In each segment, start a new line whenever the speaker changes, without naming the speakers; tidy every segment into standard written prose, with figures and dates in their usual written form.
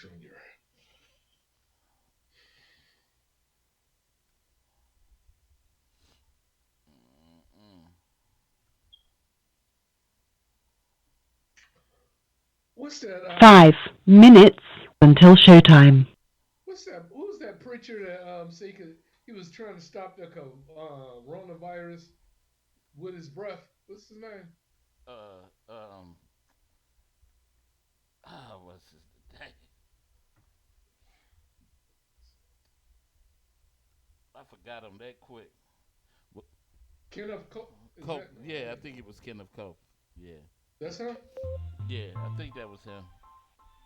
Junior.
Mm-mm.
What's that?
5 minutes until showtime.
What's that? Who's that preacher that say he was trying to stop the coronavirus with his breath? What's his name?
Uh, um, what's his name? I forgot him that quick. Wh-
Kenneth Cope. Is
Cope,
that no?
yeah,
That
I
ain't
think
him.
it was Kenneth Cope. Yeah,
That's him.
yeah, I think that was him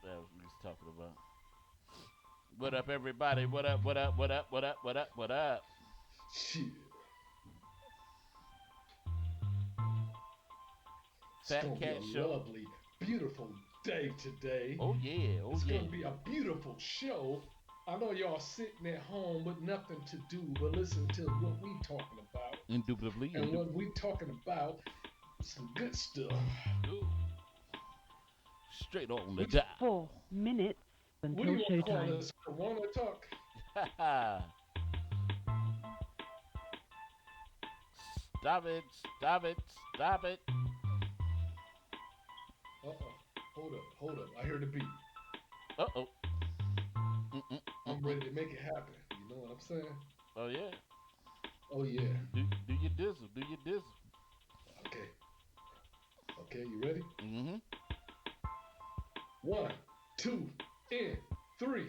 that we was talking about. What up, everybody? What up? What up? What up? What up? What up? What up?
Shit, it's
Fat
gonna be a
Cat Show.
lovely, beautiful day today.
Oh yeah, oh
It's
yeah.
gonna be a beautiful show. I know y'all sitting at home with nothing to do but listen to what we talking about.
Indubitably,
And what we talking about, some good stuff.
Ooh, straight on the
Which,
dial.
4 minutes
what do
until
you want to call
showtime.
this? Corona talk?
Stop it! Stop it! Stop it!
Uh-oh. Hold up. I hear the beat.
Uh oh. Mm-mm,
I'm
mm-mm.
ready to make it happen. You know what I'm saying?
Oh yeah.
Oh yeah.
Do your dizzle. Do your dizzle.
Okay. Okay, you ready?
Mm-hmm.
One, two, and three,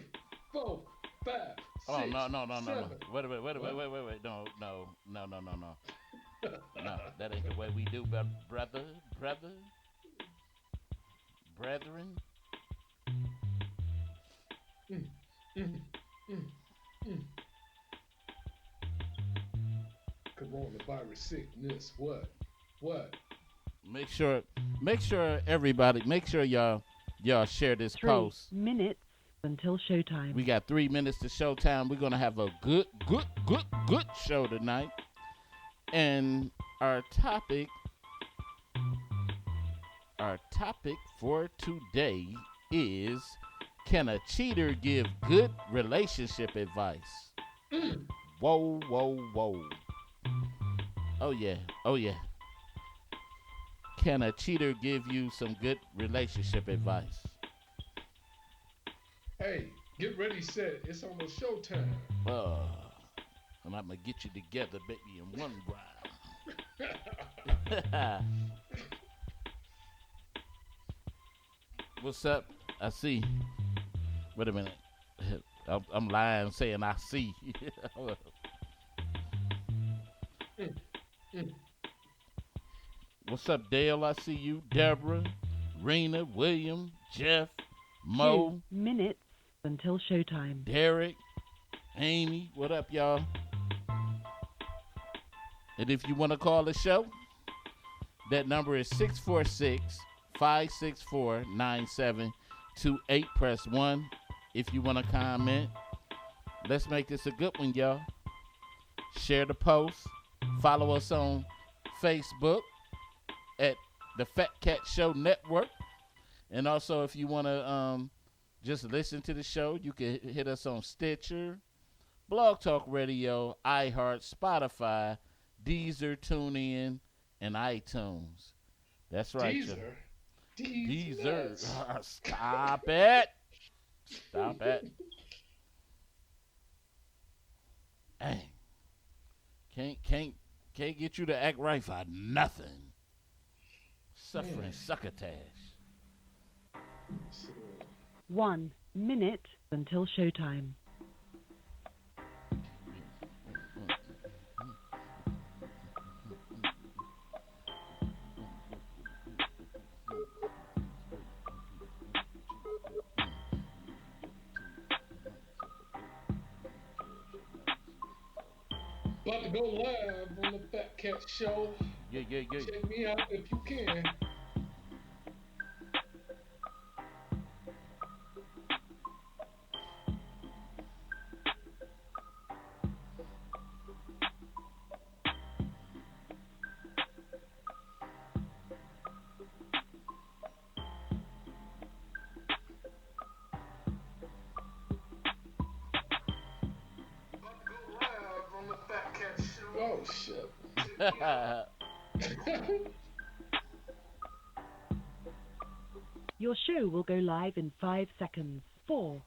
four, five,
Oh no
six,
no no no no.
seven.
Wait a minute. Wait a minute.
What?
Wait. No no no no no no. No, that ain't the way we do, brother, brethren.
Mm, mm, mm, mm. Coronavirus sickness. What? What?
Make sure, everybody, make sure y'all share this
Three
post.
minutes until showtime.
We got 3 minutes to showtime. We're gonna have a good show tonight. And our topic, for today is: can a cheater give good relationship advice?
Mm.
Whoa, whoa, whoa. Oh yeah, oh yeah. Can a cheater give you some good relationship advice?
Hey, get ready, set. It's almost showtime.
Uh, and I'm gonna get you together, baby, in one round. What's up? I see. Wait a minute. I'm lying saying I see.
Mm, mm.
What's up, Dale? I see you. Deborah, Rena, William, Jeff,
Two
Mo,
minutes until showtime.
Derek, Amy. What up, y'all? And if you want to call the show, that number is 646-564-9728. Press 1 if you want to comment. Let's make this a good one, y'all. Share the post. Follow us on Facebook at the Fat Cat Show Network. And also, if you want to just listen to the show, you can hit us on Stitcher, Blog Talk Radio, iHeart, Spotify, Deezer, TuneIn, and iTunes. That's right, y'all.
Deezer. Deezer
Deezer.
nuts.
Stop it. Stop it. Dang. Can't get you to act right for nothing. Suffering
Man.
succotash.
So,
1 minute until showtime.
about to go live on the Fat Cat Show.
Yeah, yeah, yeah.
Check me out if you can.
Your show will go live in 5 seconds. 4,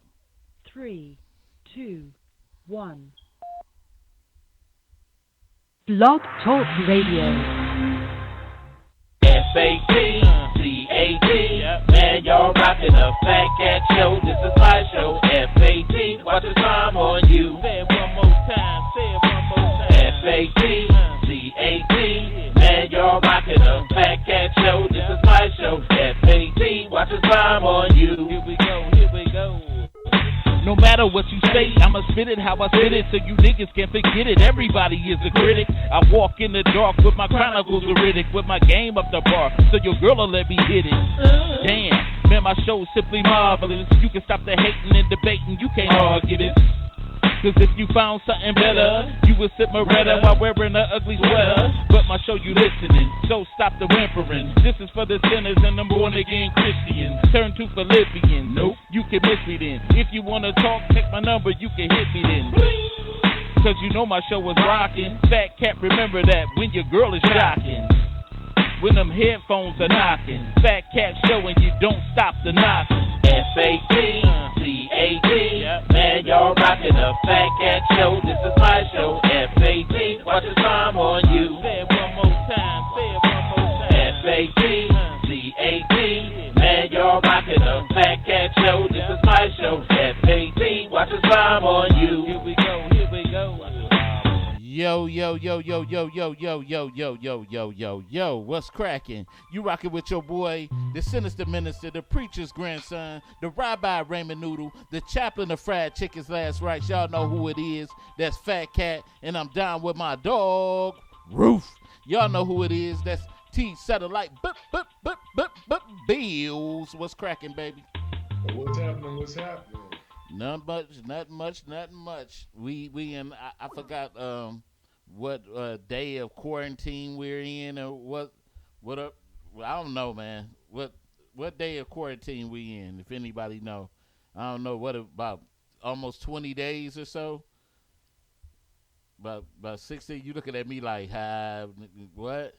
3, 2, 1. Blog Talk Radio.
FAT, man, y'all rockin' a Fat Cat show. This is my show. FAT, watch the time on you.
Say it one more time.
FAT, man, y'all rockin' a Fat Cat show. This is my show. FAT, watch the time on you.
Here we go. No matter what you say, I'ma spit it how I spit it, so you niggas can't forget it. Everybody is a critic. I walk in the dark with my chronicles veridic, with my game up the bar, so your girl'll let me hit it. Damn, man, my show's simply marvelous. You can stop the hating and debating, you can't argue this. Cause if you found something better, you would sip Moretta while wearing an ugly sweater. But my show you listening, so stop the whimpering. This is for the sinners and the born again Christians. Turn to Philippians. Nope, you can miss me then. If you wanna talk, take my number, you can hit me then. Cause you know my show was rocking. Fat Cat, remember that when your girl is shocking. When them headphones are knocking. Fat Cat show and you don't stop the knocking.
FAT, man, y'all rockin' a Fat Cat show. This is my show. FAT, watch the time on you.
Say it one more time.
FAT, man, y'all rockin' a Fat Cat show. This is my show. FAT, watch the time on you.
Here we go. Yo, what's cracking? You rocking with your boy, the sinister minister, the preacher's grandson, the rabbi Raymond Noodle, the chaplain of fried chicken's last rites. Y'all know who it is. That's Fat Cat, and I'm down with my dog, Roof. Y'all know who it is. That's T Satellite, Bills. What's cracking, baby?
What's happening?
Not much. We in I forgot what day of quarantine we're in, or what up. I don't know, man. What day of quarantine we in? If anybody know, I don't know. What about almost 20 days or so? About 16. You looking at me like, what?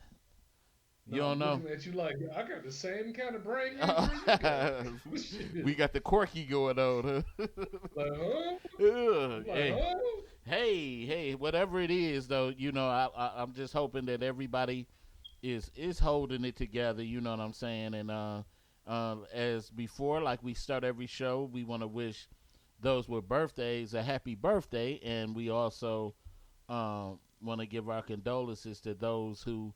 You
No,
don't
I'm
know?
looking at you like, I got the same kind of brain.
We got the quirky going on, huh?
Like, huh?
Ugh,
Like,
hey.
huh?
Hey, whatever it is, though, you know, I'm just hoping that everybody is holding it together. You know what I'm saying? And as before, like we start every show, we want to wish those with birthdays a happy birthday, and we also want to give our condolences to those who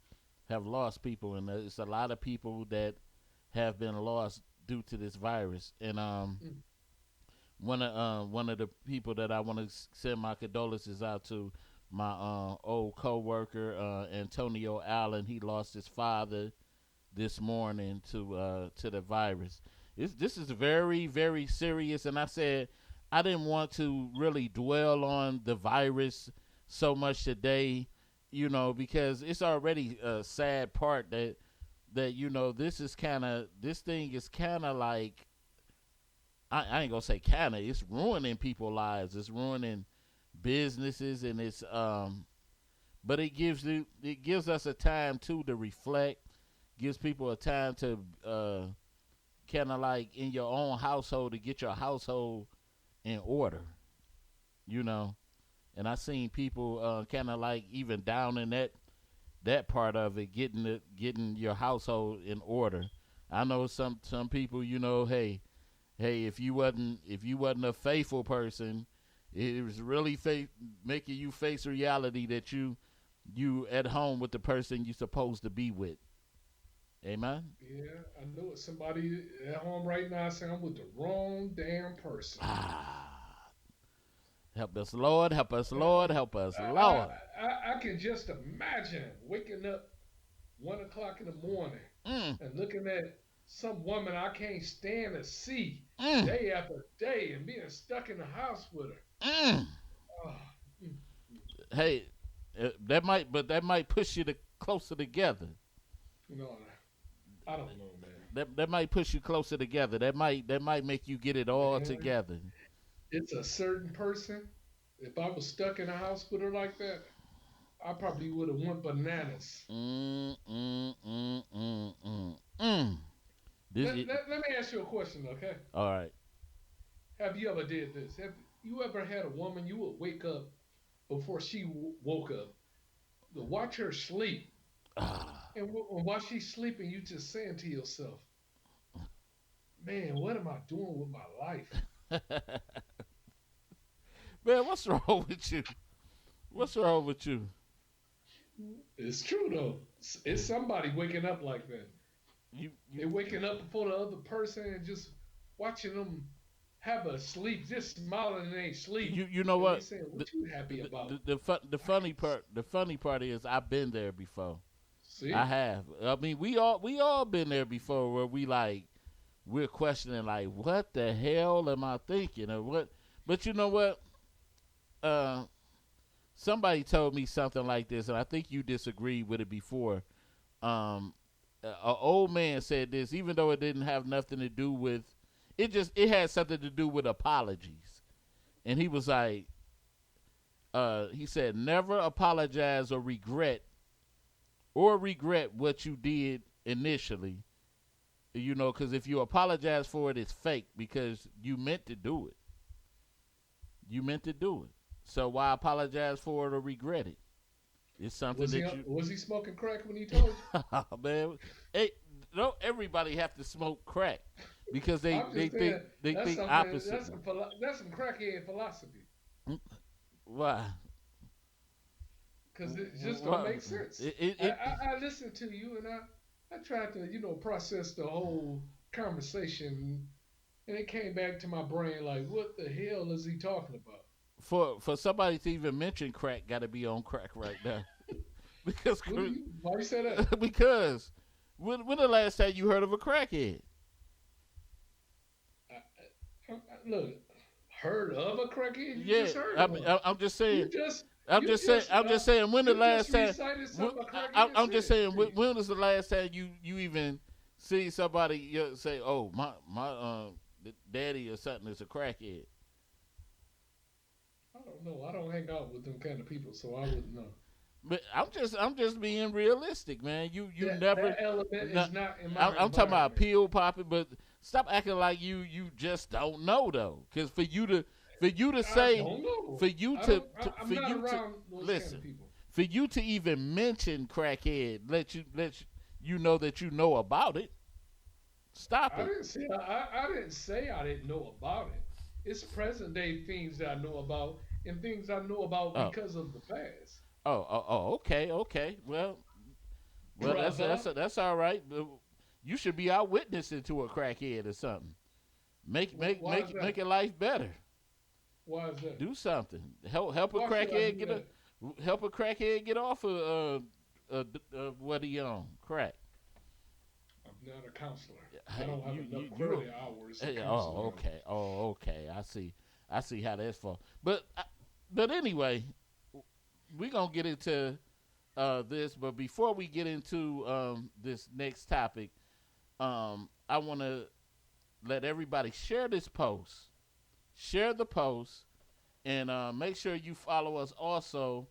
have lost people, and it's a lot of people that have been lost due to this virus. And one of the people that I want to send my condolences out to, my old coworker Antonio Allen. He lost his father this morning to the virus. This is very, very serious, and I said I didn't want to really dwell on the virus so much today, you know, because it's already a sad part that you know this thing is kind of like, I ain't gonna say kind of, it's ruining people's lives, it's ruining businesses, and it's but it gives us a time too to reflect, gives people a time to kind of like in your own household to get your household in order, you know. And I seen people kind of like even down in that part of it, getting your household in order. I know some people, you know, hey, if you wasn't a faithful person, it was really making you face reality that you at home with the person you supposed to be with. Amen.
Yeah, I know it's somebody at home right now saying I'm with the wrong damn person.
Help us, Lord. Help us, Lord. Help us, Lord.
I can just imagine waking up 1 o'clock in the morning and looking at some woman I can't stand to see day after day and being stuck in the house with her. Oh,
Hey, that might push you closer together.
no, I don't know, man.
That might push you closer together. That might make you get it all
Man,
together.
it's a certain person. If I was stuck in a house with her like that, I probably would have went bananas.
Mm, mm, mm, mm, mm, mm. This
Let,
it,
let, let me ask you a question, okay?
all right.
Have you ever did this? Have you ever had a woman you would wake up before she woke up to watch her sleep, and while she's sleeping, you just saying to yourself, "Man, what am I doing with my life?"
Man, what's wrong with you? What's wrong with you?
It's true though. It's somebody waking up like that.
You you
They're waking up before the other person and just watching them have a sleep, just smiling in their sleep,
you know
and they
what?
saying,
The
"What you happy about?"
the funny part is I've been there before. I
See,
have. I mean, we all been there before where we're questioning like what the hell am I thinking or what? But you know what? Uh, somebody told me something like this, and I think you disagreed with it before. An old man said this, even though it didn't have nothing to do with it had something to do with apologies. And he was like, he said, never apologize or regret what you did initially. You know, because if you apologize for it, it's fake because you meant to do it. You meant to do it. So why apologize for it or regret it? It's something
was he
that you,
was he smoking crack when he told you?
man. Hey, don't everybody have to smoke crack because they
I'm
they
just
think
saying
they
that's
think
something.
oppositely.
That's some crackhead philosophy
Why?
because it just don't
Why?
make sense.
It, it,
I,
it
I I listened to you and I tried to process the whole conversation and it came back to my brain like, what the hell is he talking about?
for somebody to even mention crack, got to be on crack right now because
What do you? Why you say that?
because when the last time you heard of a crackhead?
Look, heard of a crackhead? You
Yeah,
just heard
I
of
mean,
one.
I'm just
You
saying.
just
I'm
you
just saying.
just
I'm just saying. When the
you just
last time?
recited something a crackhead
I'm just
said
saying.
to you.
When was the last time you even see somebody say, "Oh, my daddy or something is a crackhead"?
I don't know. I don't hang out with them kind of people, so I wouldn't know.
But I'm just being realistic, man. You never.
That element
No,
is not in my
I'm talking about
environment.
pill popping, but stop acting like you just don't know though. Because for you to
I
say
don't know.
for you
I
to,
don't.
to
I'm
for
not
you to
around those kind of
listen
people.
for you to even mention crackhead let you know that you know about it. Stop
I
it.
didn't say I didn't say I didn't know about it. It's present day things that I know about and things I know about
Oh
because of the past,
okay. Well
brother.
that's all right. You should be our witnessing to a crackhead or something. Make make
Why is
make
that?
make your life better.
Why is that?
Do something. Help a
Why should I
crackhead
do
get
that?
off of what he on crack.
I'm not a counselor. I
Hey,
don't have enough
you
credit hours to
hey,
counsel him.
okay. I see how that's for. But anyway, we're gonna get into this. But before we get into this next topic, I want to let everybody share this post. Share the post and make sure you follow us also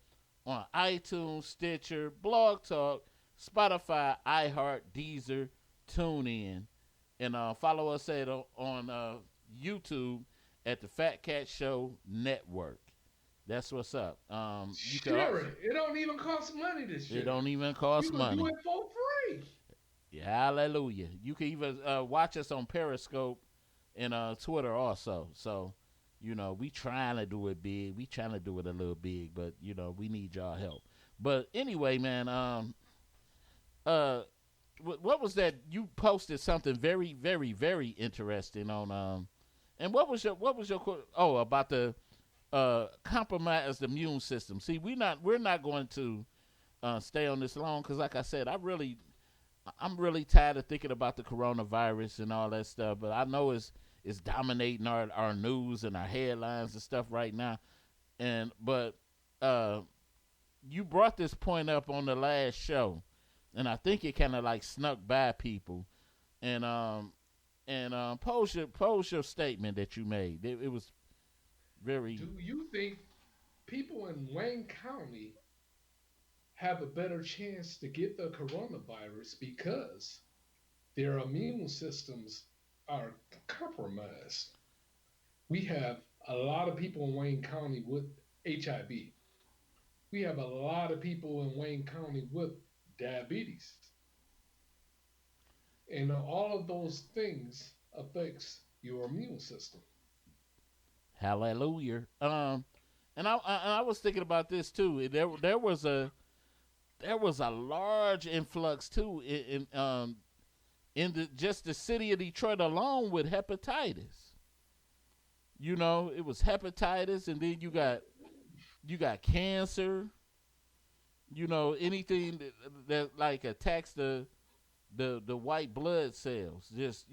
on iTunes, Stitcher, Blog Talk, Spotify, iHeart, Deezer, TuneIn, and follow us on YouTube at the Fat Cat Show Network. That's what's up. You can
Share it. It don't even cost money to
it
share.
don't even
You
cost
can do
money.
it for free.
Yeah, hallelujah. You can even watch us on Periscope and Twitter also. So, we trying to do it big. We trying to do it a little big, but we need y'all help. But anyway, man, uh, what was that? You posted something very, very, very interesting on and oh, about the compromised immune system. See, we're not going to stay on this long because, like I said, I'm really tired of thinking about the coronavirus and all that stuff. But I know it's dominating our news and our headlines and stuff right now. But uh, you brought this point up on the last show, and I think it kind of like snuck by people. And pose your statement that you made. It was very
Do you think people in Wayne County have a better chance to get the coronavirus because their immune systems are compromised. We have a lot of people in Wayne County with HIV. We have a lot of people in Wayne County with diabetes. And all of those things affects your immune system.
Hallelujah. And I was thinking about this too. There was a large influx too in the just the city of Detroit alone with hepatitis. It was hepatitis, and then you got cancer. Anything that like attacks the white blood cells. Just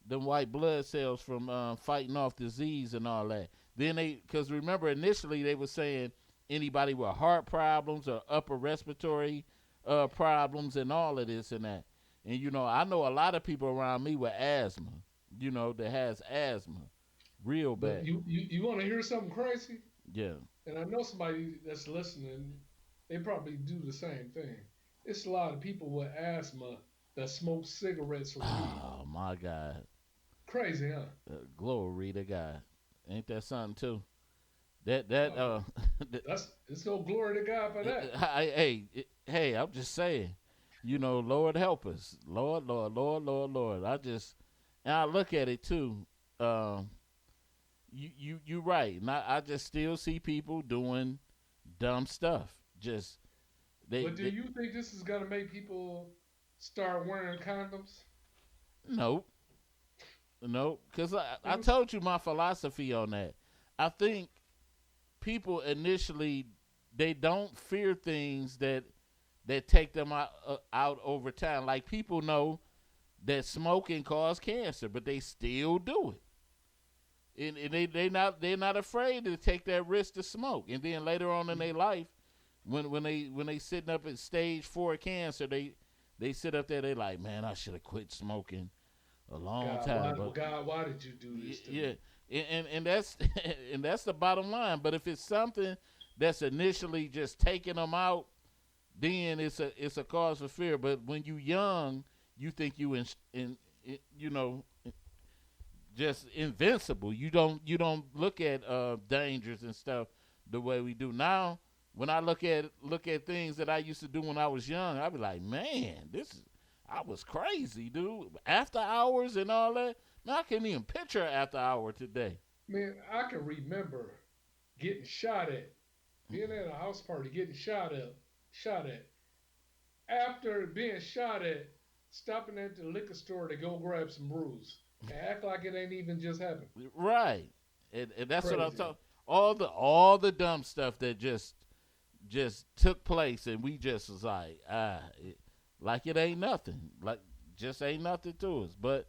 the white blood cells from fighting off disease and all that. Then because remember initially they were saying anybody with heart problems or upper respiratory problems and all of this and that. And I know a lot of people around me with asthma. That has asthma, real
But
bad.
you want to hear something crazy?
Yeah.
And I know somebody that's listening, they probably do the same thing. It's a lot of people with asthma that smoke cigarettes or weed.
Oh my God.
Crazy, huh?
Glory to God. Ain't that something too? That
Oh, that's it's no glory to God for that.
hey, I'm just saying. Lord help us, Lord, Lord, Lord, Lord, Lord. And I look at it too. Um, you right. And I just still see people doing dumb stuff. Just
But do
they
you think this is gonna make people start wearing condoms?
nope, nope. Cause I
Because
told you my philosophy on that. I think people initially they don't fear things that take them out over time. Like people know that smoking causes cancer, but they still do it. And they're not afraid to take that risk to smoke. And then later on in their life, when they sitting up at stage 4 cancer, they sit up there. They like, man, I should have quit smoking a long time ago.
God, why did you do this to
Yeah,
me?
and that's and that's the bottom line. But if it's something that's initially just taking them out, then it's a cause for fear. But when you young, you think in you know just invincible. You don't look at dangers and stuff the way we do now. When I look at things that I used to do when I was young, I be like, man, I was crazy, dude. After hours and all that. Man, I can't even picture after hour today.
Man, I can remember getting shot at, being at a house party, getting shot at. After being shot at, stopping at the liquor store to go grab some brews and act like it ain't even just happened.
Right. And that's what I'm
Crazy.
talking. All the dumb stuff that just took place, and we just was like, like it ain't nothing, like just ain't nothing to us. But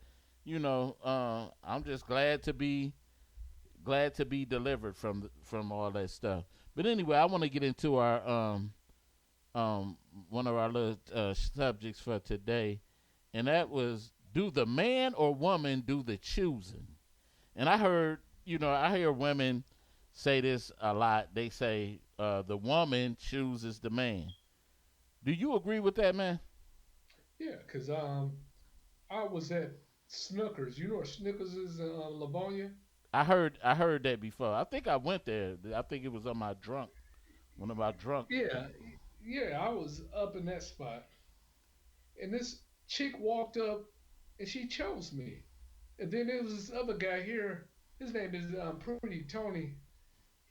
I'm just glad to be delivered from all that stuff. But anyway, I want to get into our one of our little subjects for today, and that was, do the man or woman do the choosing? And I hear women say this a lot. They say the woman chooses the man. Do you agree with that, man?
Yeah, because I was at Snookers. You know where Snookers is in Livonia?
I heard that before. I think I went there. I think it was on my drunk one of my drunk.
Yeah, yeah, I was up in that spot. And this chick walked up and she chose me. And then there was this other guy here. His name is Pretty Tony.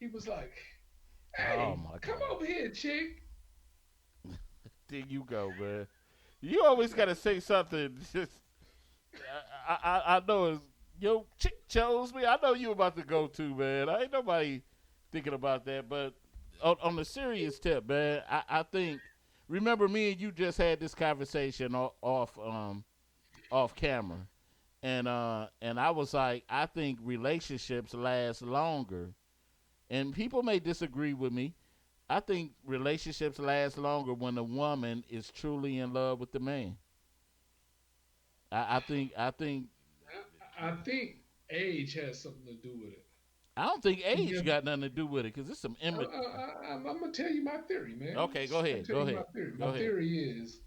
He was like,
Oh
"Hey,
my
come
god.
over here, chick."
There you go, man. You always gotta say something. Just I know it's yo chick chose me. I know you about to go to, man. I ain't nobody thinking about that. But on the serious tip, man, I think remember me and you just had this conversation off camera, and I was like, I think relationships last longer, and people may disagree with me. I think relationships last longer when a woman is truly in love with the man. I think
I think age has something to do with it.
I don't think age
Yeah,
got nothing to do with it because it's some
I'm gonna tell you my theory, man.
Okay, go
I'm
ahead.
tell
Go
you my
ahead.
theory.
Go
My
ahead.
theory is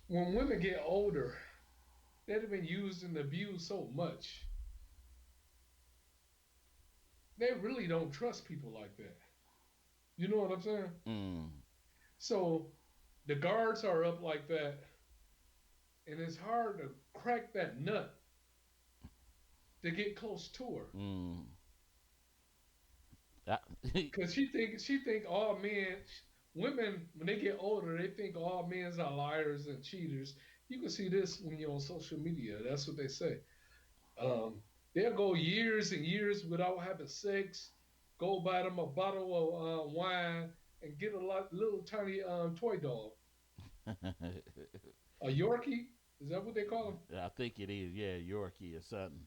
when women get older, they've been used and abused so much, they really don't trust people like that. You know what I'm saying?
Mm,
So the guards are up like that, and it's hard to crack that nut to get close to her.
mm. I,
Cause she think all men, women when they get older, they think all men are liars and cheaters. You can see this when you're on social media. That's what they say. Um, they'll go years and years without having sex. Go buy them a bottle of wine and get a little tiny toy dog, a Yorkie. Is that what they call them?
I think it is. Yeah, Yorkie or something.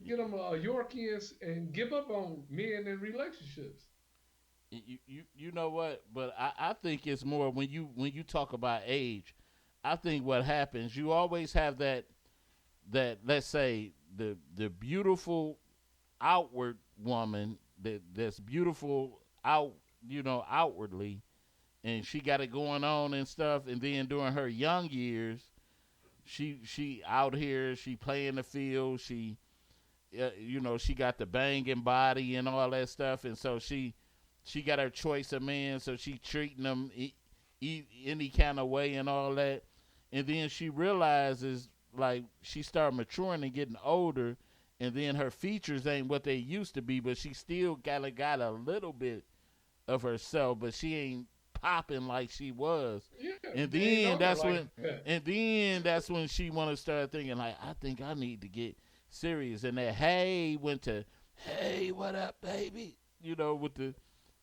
Get them a Yorkie and give up on men in relationships.
You know what? But I think it's more when you talk about age. I think what happens, you always have that let's say the beautiful outward woman that's beautiful outwardly, and she got it going on and stuff, and then during her young years, she out here, she playing the field, she got the banging body and all that stuff, and so she got her choice of men, so she treating them any kind of way and all that, and then she realizes like she start maturing and getting older, and then her features ain't what they used to be, but she still got a little bit of herself, but she ain't popping like she was.
Yeah,
And
they ain't
then
on her
that's
like
when
that.
and then that's when she wanna start thinking like, I think I need to get serious. And that hey went to hey, what up, baby? With the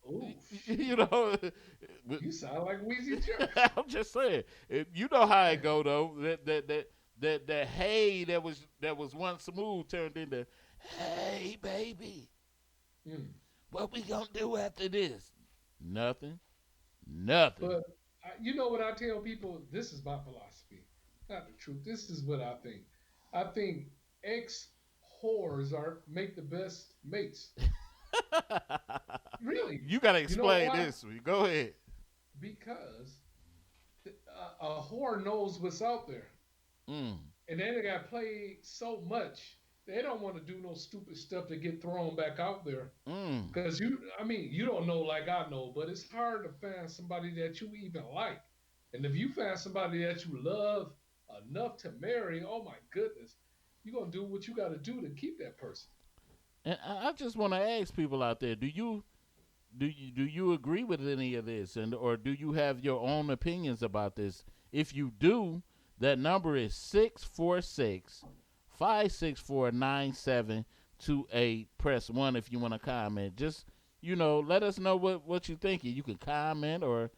Oh
you
shit!
know
You sound like Weezy F.
I'm just saying. You know how it go though. That hey that was once smooth turned into hey baby.
Mm.
What we gonna do after this? Nothing. Nothing.
But you know what I tell people? This is my philosophy, not the truth. This is what I think. I think ex whores are make the best mates. Really?
You gotta
You know
explain
why?
this to me. Go ahead.
Because a whore knows what's out there,
Mm,
and then they got played so much. They don't want to do no stupid stuff to get thrown back out there.
mm.
Because I mean, you don't know like I know, but it's hard to find somebody that you even like. And if you find somebody that you love enough to marry, oh my goodness, you're going to do what you got to do to keep that person.
And I just want to ask people out there: do you agree with any of this, and or do you have your own opinions about this? If you do, that number is 646-564-9728. Press 1 if you want to comment. Just let us know what you think. You can comment or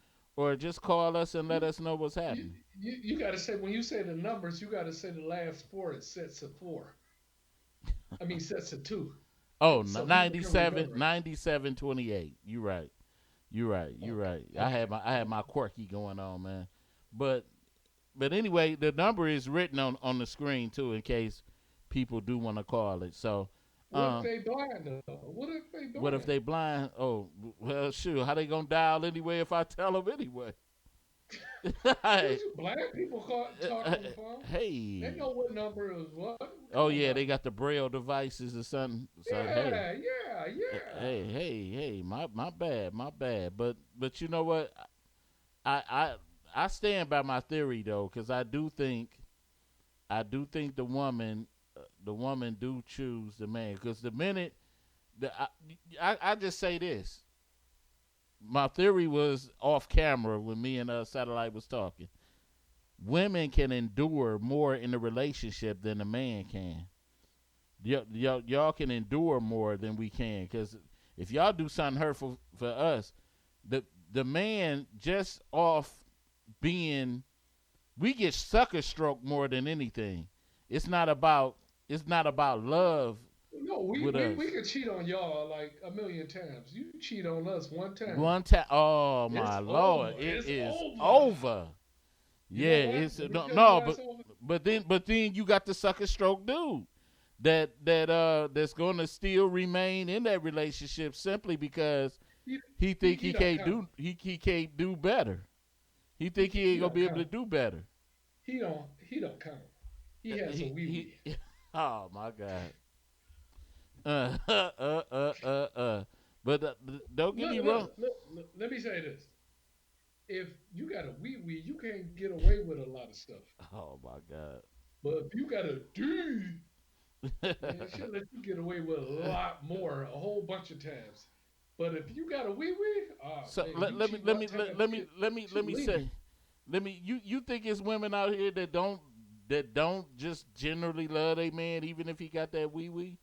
just call us and let
You,
us know what's
you,
happening.
you got to say, when you say the numbers, you got to say the last four is sets of four. I mean, sets of two.
Oh,
So people can
97,
remember.
97-28. You right. You right. You
Okay.
right. I
Okay.
had my
Okay.
quirky going on, man. But anyway, the number is written on the screen too, in case people do want to call it. So,
What if
uh,
they blind though? What if they
what if
blind?
they blind? Oh, well, sure. How they gonna dial anyway if I tell them anyway?
What
Hey,
you blind people talk on the phone? They
hey.
know what number is what.
Oh
Come on
yeah,
now.
they got the braille devices or something. So hey,
Yeah, yeah, yeah.
hey. My bad, my bad. But you know what? I I I stand by my theory though, because I do think the woman do choose the man, because the minute I just say this, my theory was off camera when me and Satellite was talking. Women can endure more in a relationship than a man can. Y'all can endure more than we can, because if y'all do something hurtful for us, the man just off being, we get sucker stroke more than anything. It's not about love
No, we,
with
we
us.
we could cheat on y'all like a million times. You cheat on us one time,
One time, oh
it's
my lord,
over.
it
It's
is
over.
over.
You
Yeah,
know why?
it's
Let me
no,
tell you
no,
why it's over.
but then you got the sucker stroke dude. that's going to still remain in that relationship simply because he think
he
he
don't
can't
count.
do he can't do better. He think he
He
ain't gonna
don't
be able to
count.
do better.
He don't count. He has a wee wee.
Oh my God. Uh, uh, uh, But don't get me wrong.
Look, let me say this. If you got a wee wee, you can't get away with a lot of stuff.
Oh my God.
But if you got a D, man, she'll let you get away with a lot more, a whole bunch of times. But if you got a wee wee,
So
man,
let,
you
let me
cheat
let
one
me
time,
let
she'll
me
leave you.
say you think it's women out here that don't just generally love a man even if he got that wee wee?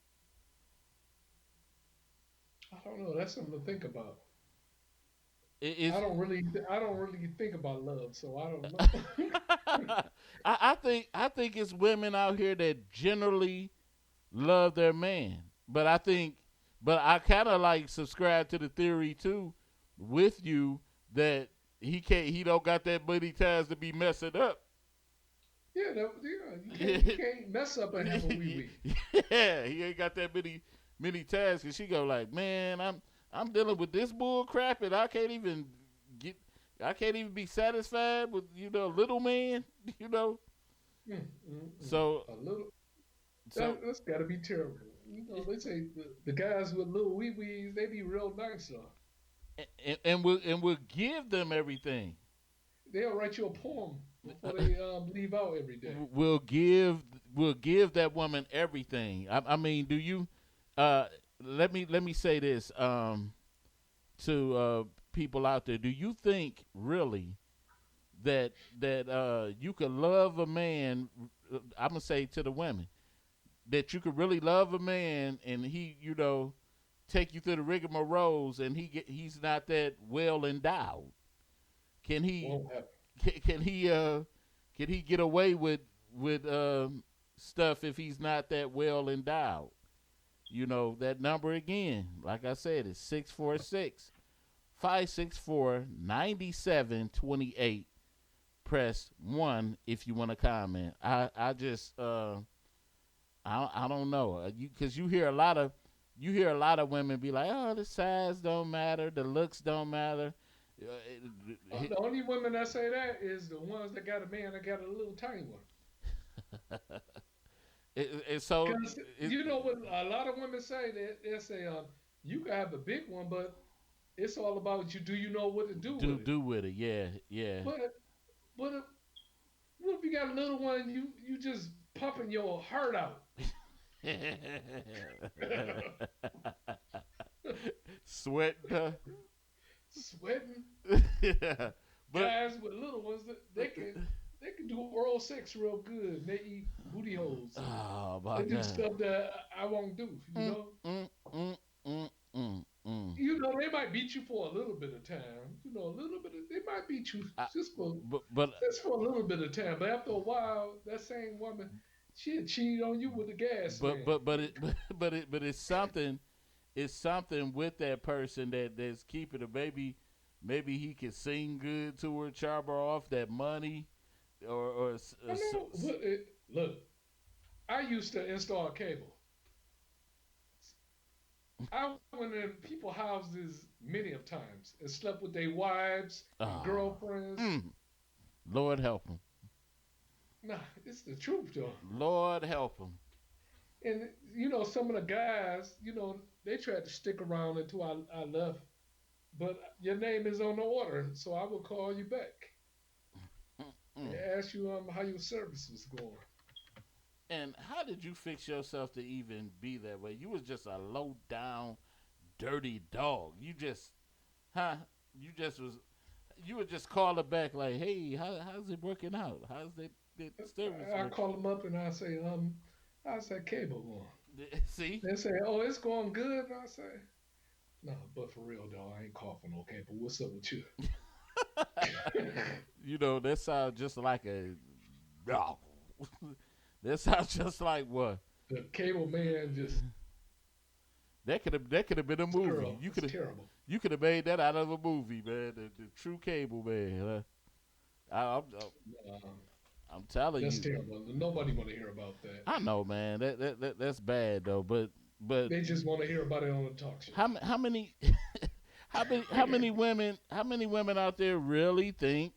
I don't know. That's something to think about.
It's
I don't really think about love, so I don't know.
I think it's women out here that generally love their man. But I kind of like subscribe to the theory too with you that he don't got that many times to be messing up.
Yeah, you can't mess up and have a wee wee.
Yeah, he ain't got that many times because she go like, man, I'm dealing with this bull crap and get I can't even be satisfied with little man, you know.
Mm, mm, mm.
So
A little
so
that's got to be terrible. They say the guys with little wee wees, they be real nice though.
we'll give them everything.
They'll write you a poem before they leave out every day.
We'll give that woman everything. I mean, do you? Uh, let me say this to people out there. Do you think really that you could love a man? I'm gonna say to the women that you could really love a man and he take you through the rigmaroles and he's not that well endowed. Can he
Won't happen.
can he get away with stuff if he's not that well endowed? That number again, like I said, is 646-564-9728. Press 1 if you want to comment. I just I don't know. Because you hear a lot of women be like, "Oh, the size don't matter, the looks don't matter."
The only women that say that is the ones that got a man that got a little tiny one.
So
Because you know what a lot of women say? They say, you can have a big one, but it's all about you. Do you know what to do with it?
do with it, yeah, yeah.
But what if you got a little one? You just pumping your heart out,
Sweating.
sweating.
Yeah, but
Guys with little ones, they can do oral sex real good. They eat booty holes.
oh my
They do
God.
stuff that I won't do.
Mm, mm, mm, mm, mm, mm.
They might beat you for a little bit of time. A little bit. They might beat you
I,
just for
but
just for a little bit of time. But after a while, that same woman, she'll cheat on you with the gas man.
but it's something. It's something with that person that's keeping it. Maybe he can sing good to her, charm her off that money, or
I know. Look, I used to install cable. I went in people houses many of times and slept with their wives and
oh,
girlfriends.
mm, Lord help him.
Nah, it's the truth though.
Lord help him.
And some of the guys, they tried to stick around until I left. But your name is on the order, so I will call you back and
Mm.
ask you how your service was going.
And how did you fix yourself to even be that way? You was just a low down, dirty dog. Huh? You just was. You would just call her back like, "Hey, how's it working out? How's that service
I
working?"
call them up and I say, how's that cable going?
See,
They say, oh, it's going good. And I say, no, but for real, dog, I ain't coughing no cable. What's up with you?
that sounds just like a. That sounds just like what?
The cable man just,
That could have been a
it's
movie.
terrible. It's terrible.
You could have made that out of a movie, man. The true cable man. I, I'm,
Um,
I'm telling
That's
you.
terrible. Nobody want to hear about that.
I know, man. That's bad though. But
They just want to hear about it on the talk show.
how many how many women out there really think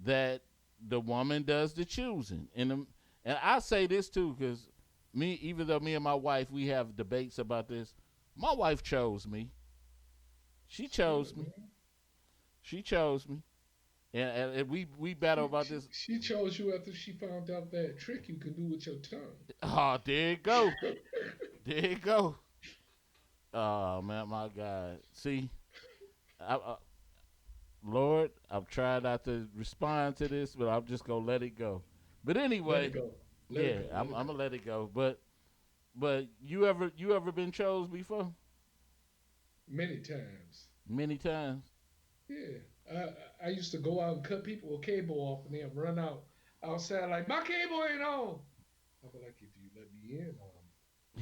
that the woman does the choosing? And I say this too, because me, even though me and my wife we have debates about this, my wife chose me. She
That's
chose
good,
me.
man.
She chose me, and we battle
She,
about
she
this.
she chose you after she found out that trick you can do with your tongue.
Oh, there it go, there it go. Oh man, my God. See, I, Lord, I'm trying not to respond to this, but I'm just gonna let it go. But
Let it
anyway,
go. Let it
yeah,
go. Let
I'm
it go.
gonna let it go. But you ever been chose before?
Many times.
Many times.
Yeah. I used to go out and cut people with cable off and then run out outside like my cable ain't on. I'll be like, if you let me in,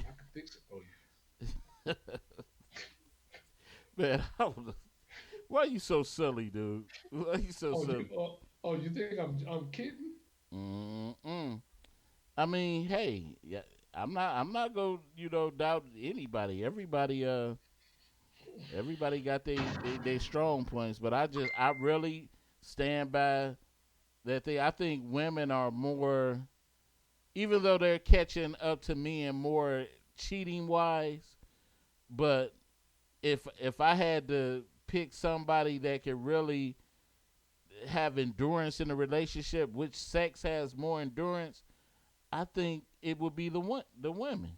I can fix it for you.
Man, why you so silly, dude? Why you so
Oh,
silly?
you think I'm kidding?
Mm-mm. I mean, hey, yeah, I'm not gonna doubt anybody. Everybody got they strong points, but I really stand by that thing. I think women are more, even though they're catching up to men more cheating wise. But if I had to pick somebody that could really have endurance in a relationship, which sex has more endurance, I think it would be the women.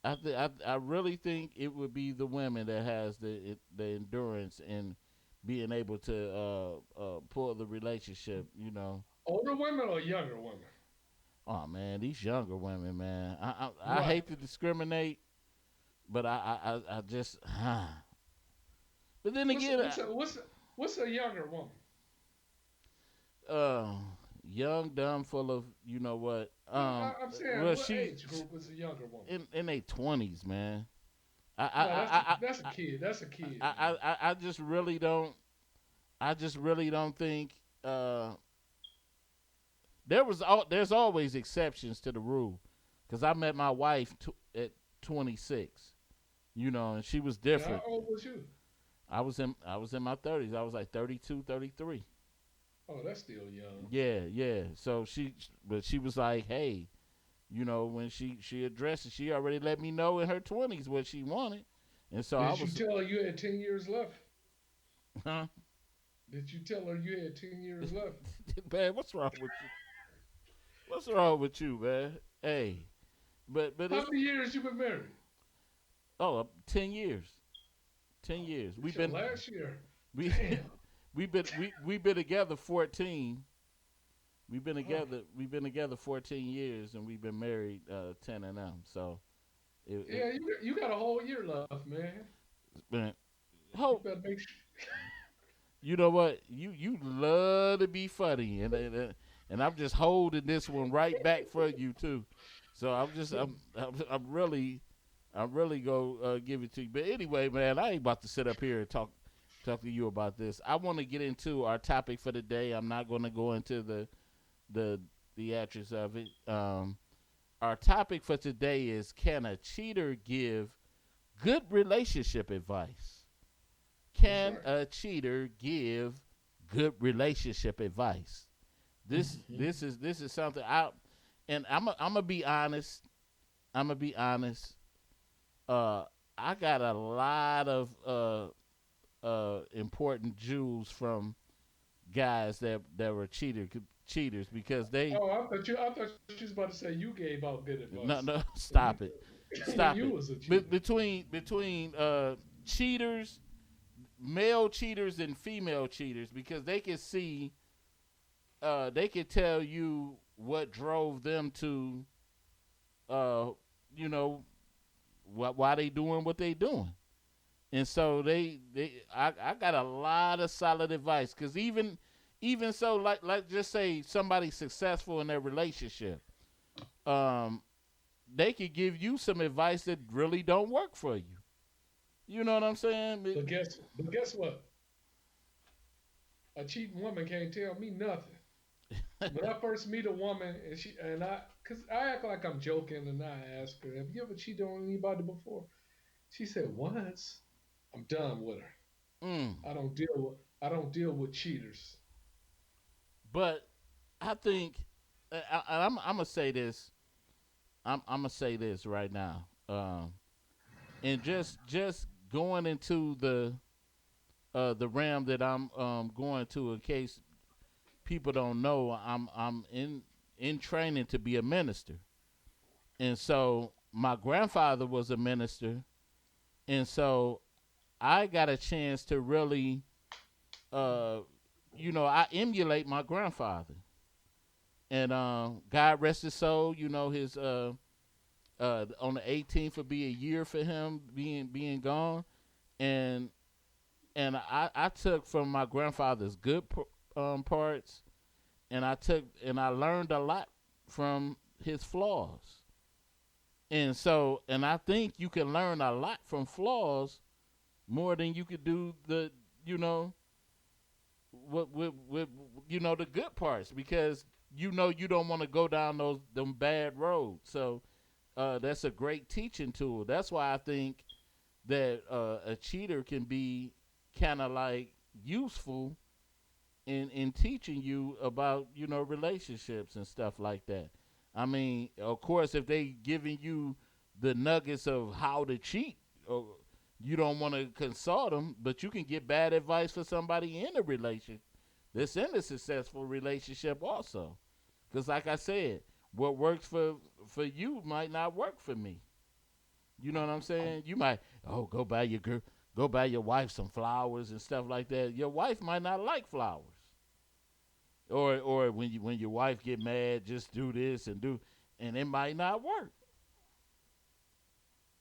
I really think it would be the women that has the endurance and being able to pull the relationship.
Older women or younger women?
Oh man, these younger women, man. I
Why?
hate to discriminate, but I just. But then
What's
again,
what's a, what's a, what's a younger woman?
uh, young, dumb, full of what.
I'm saying,
Well,
what age group is a younger woman?
in their 20s, man. I
No, that's a
I
kid. That's a kid,
I,
man.
I, I just really don't. I just really don't think. There's always exceptions to the rule, because I met my wife at 26. And she was
And how
different.
old was you?
I was in my 30s. I was like 32, 33.
Oh, that's still young.
Yeah, yeah. So but she was like, hey, when she addressed it, she already let me know in her 20s what she wanted, and so I
Did you
was,
tell her you had 10 years left?
huh?
Did you tell her you had 10 years left?
Man, what's wrong with you? What's wrong with you, man? Hey, but
How
it's
many years you been married?
10 years. 10 years. We've
Till
been
last year.
we
Damn.
we've been together 14.
Oh,
We've been together 14 years, and we've been married 10 of them. So
yeah, you got a whole year left, man.
it's been
You
hope.
better make sure.
You know what? You love to be funny, and I'm just holding this one right back for you too. So I'm really go give it to you. But anyway, man, I ain't about to sit up here and talk to you about this. I want to get into our topic for the day. I'm not going to go into the theatrics of it. Our topic for today is: can a cheater give good relationship advice?
That's
Can
right.
a cheater give good relationship advice? This
Hmm.
this is this is something and I'm gonna be honest. I'm gonna be honest. Uh, I got a lot of important jewels from guys that were cheaters, because they
Oh, I thought you was about to say you gave out good
no
advice
no
when you
stop it,
when
stop
you
it.
was a cheater.
Between cheaters, male cheaters and female cheaters, because they can see, they can tell you what drove them to, uh, you know, why they doing what they doing. And so I got a lot of solid advice, because even so, like just say somebody's successful in their relationship, um, they could give you some advice that really don't work for you. You know what I'm saying?
But guess what? A cheating woman can't tell me nothing. when I first meet a woman and cause I act like I'm joking and I ask her, "Have you ever cheated on anybody before?" She said, "Once." I'm done with her.
Mm.
I don't deal with cheaters.
But I think I'm gonna say this. I'm gonna say this right now. And just going into the realm that I'm going to, in case people don't know, I'm in training to be a minister, and so my grandfather was a minister, and so I got a chance to really, uh, I emulate my grandfather, and God rest his soul. His on the 18th would be a year for him being gone, and I took from my grandfather's good parts, and I learned a lot from his flaws. And I think you can learn a lot from flaws more than you could do the you know with the good parts, because you don't want to go down those them bad roads. So that's a great teaching tool. That's why I think that a cheater can be kind of like useful in teaching you about relationships and stuff like that. I mean, of course, if they giving you the nuggets of how to cheat, or you don't want to consult them, but you can get bad advice for somebody in a relationship that's in a successful relationship also. Because, like I said, what works for you might not work for me. You know what I'm saying? You might go buy your wife some flowers and stuff like that. Your wife might not like flowers. Or when your wife get mad, just do this and it might not work.